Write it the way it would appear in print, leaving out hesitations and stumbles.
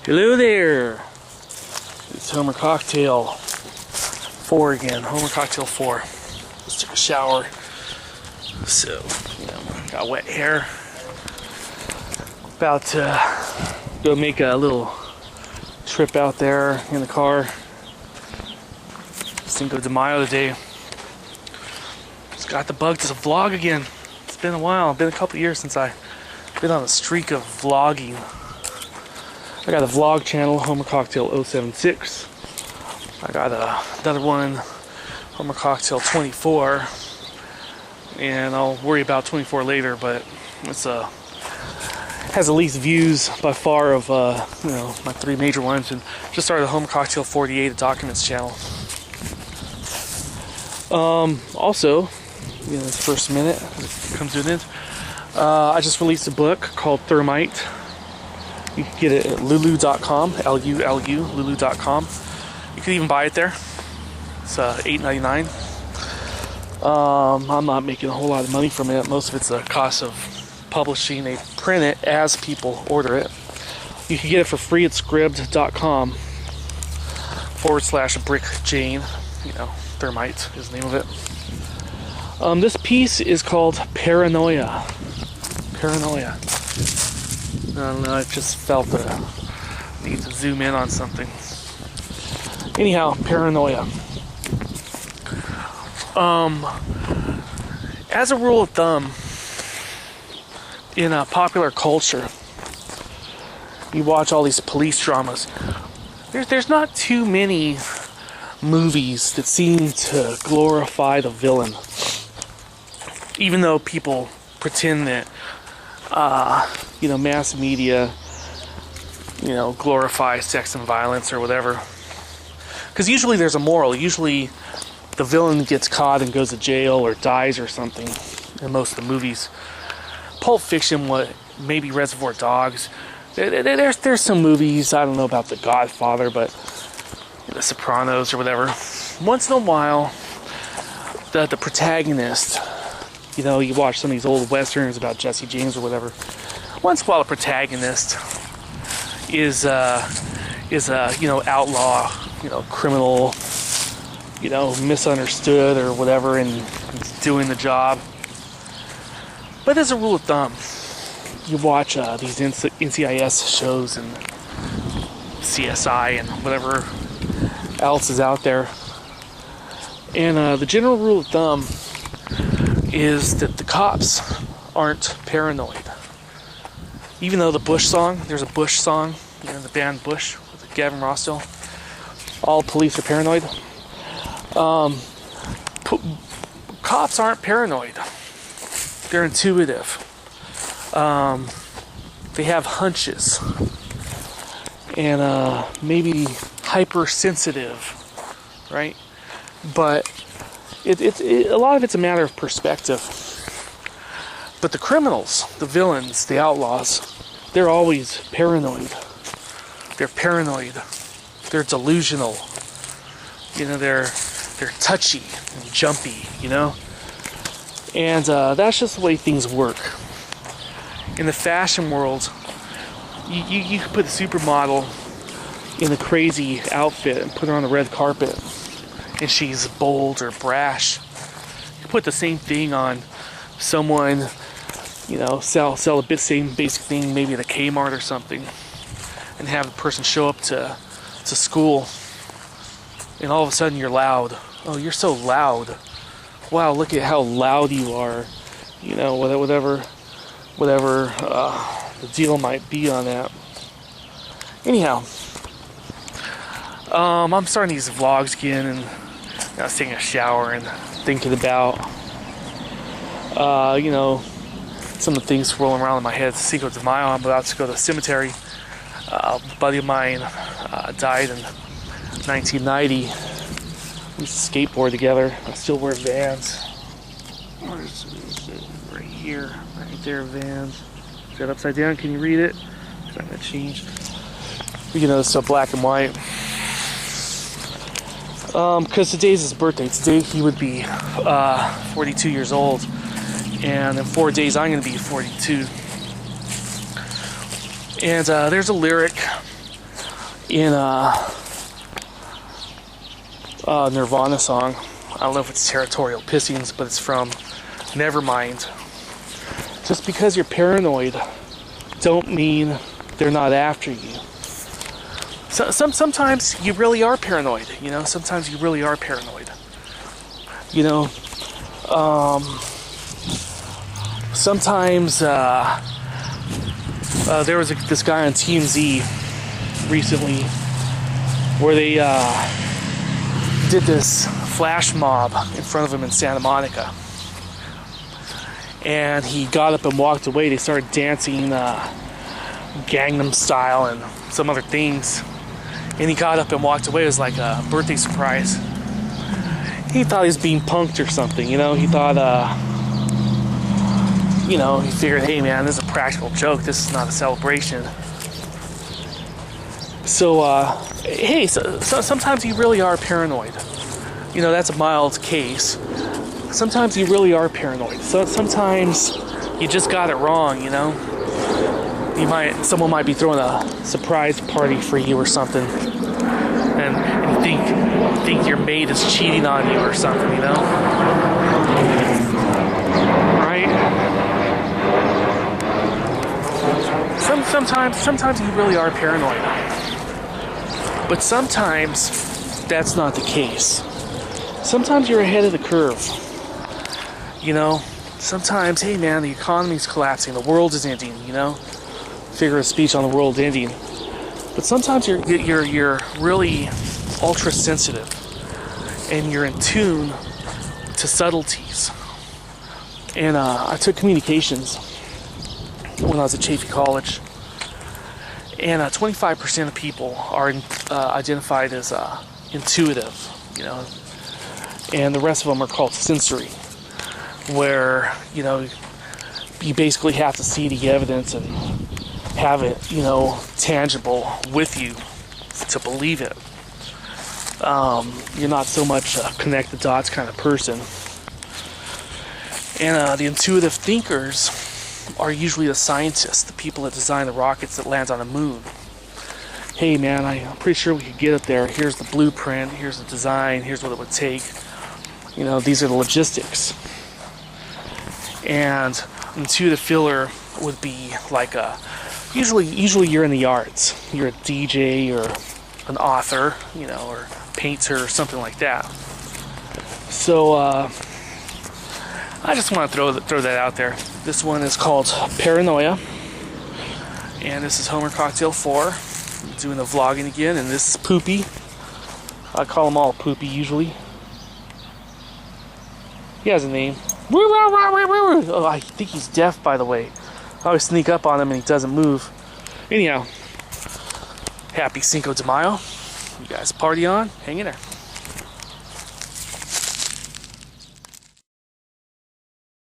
Hello there. It's Homer Cocktail 4 again. Homer Cocktail 4. Just took a shower. So, got wet hair. About to go make a little trip out there in the car. Cinco de Mayo today. Just got the bug to vlog again. It's been a while. It's been a couple years since I've been on a streak of vlogging. I got a vlog channel, Homer Cocktail 076. I got another one, Homer Cocktail 24. And I'll worry about 24 later, but it's has the least views by far of my 3 major ones. And just started a Homer Cocktail 48, a documents channel. Also, this first minute as it comes to an end, I just released a book called Thermite. You can get it at lulu.com, L-U-L-U, lulu.com. You can even buy it there. It's $8.99. I'm not making a whole lot of money from it. Most of it's the cost of publishing. They print it as people order it. You can get it for free at scribd.com/brickjane. Thermite is the name of it. This piece is called Paranoia. Paranoia. I don't know, I just felt the need to zoom in on something. Anyhow, Paranoia. As a rule of thumb, in popular culture, you watch all these police dramas. There's not too many movies that seem to glorify the villain. Even though people pretend that mass media, glorify sex and violence or whatever. Because usually there's a moral. Usually the villain gets caught and goes to jail or dies or something in most of the movies. Pulp Fiction, maybe Reservoir Dogs. There's some movies, I don't know about The Godfather, but The Sopranos or whatever. Once in a while, the protagonist, you watch some of these old westerns about Jesse James or whatever. Once in a while, the protagonist is a outlaw, criminal, misunderstood or whatever, and doing the job. But as a rule of thumb, you watch these NCIS shows and CSI and whatever else is out there, and the general rule of thumb is that the cops aren't paranoid. Even though there's a Bush song, the band Bush with Gavin Rossdale, all police are paranoid. Cops aren't paranoid. They're intuitive. They have hunches. And maybe hypersensitive, right? But a lot of it's a matter of perspective. But the criminals, the villains, the outlaws, they're always paranoid. They're paranoid. They're delusional. They're touchy and jumpy, And that's just the way things work. In the fashion world, you could put a supermodel in a crazy outfit and put her on the red carpet, and she's bold or brash. You put the same thing on someone, sell the same basic thing maybe at a Kmart or something, and have the person show up to school, and all of a sudden you're loud. Oh, you're so loud. Wow, look at how loud you are. Whatever the deal might be on that. Anyhow, I'm starting these vlogs again, and I was taking a shower and thinking about, some of the things swirling around in my head. It's Cinco de Mayo. I'm about to go to the cemetery. A buddy of mine died in 1990. We used to skateboard together. I still wear Vans. Where is it? Right here. Right there, Vans. Is that upside down? Can you read it? It's not going to change. It's so black and white. Because today's his birthday. Today he would be 42 years old. And in 4 days I'm going to be 42. And there's a lyric in a Nirvana song. I don't know if it's Territorial Pissings, but it's from Nevermind. Just because you're paranoid don't mean they're not after you. Sometimes you really are paranoid, you know? Sometimes you really are paranoid. You know, sometimes there was this guy on TMZ recently where they did this flash mob in front of him in Santa Monica. And he got up and walked away. They started dancing Gangnam Style and some other things. And he got up and walked away. It was like a birthday surprise. He thought he was being punked or something, you know? He thought, you know, he figured, hey man, this is a practical joke. This is not a celebration. So, hey, so sometimes you really are paranoid. You know, that's a mild case. Sometimes you really are paranoid. So sometimes you just got it wrong, you know? Someone might be throwing a surprise party for you or something. And you think your mate is cheating on you or something, you know? Right? Sometimes you really are paranoid. But sometimes that's not the case. Sometimes you're ahead of the curve. You know, sometimes, hey man, the economy's collapsing, the world is ending, you know? Figure of speech on the world ending. But sometimes you're really ultra sensitive and you're in tune to subtleties. And I took communications when I was at Chaffey College. And 25% of people are identified as intuitive, you know, and the rest of them are called sensory, where, you know, you basically have to see the evidence and have it, you know, tangible with you to believe it. You're not so much a connect the dots kind of person. And the intuitive thinkers are usually the scientists, the people that design the rockets that land on the moon. Hey man, I'm pretty sure we could get up there. Here's the blueprint, here's the design, here's what it would take. You know, these are the logistics. And intuitive filler would be like usually you're in the arts. You're a DJ or an author, you know, or painter or something like that. So I just want to throw that out there. This one is called Paranoia, and this is Homer Cocktail 4. I'm doing the vlogging again, and this is Poopy. I call them all Poopy usually. He has a name. Oh, I think he's deaf, by the way. I always sneak up on him and he doesn't move. Anyhow, happy Cinco de Mayo. You guys party on. Hang in there.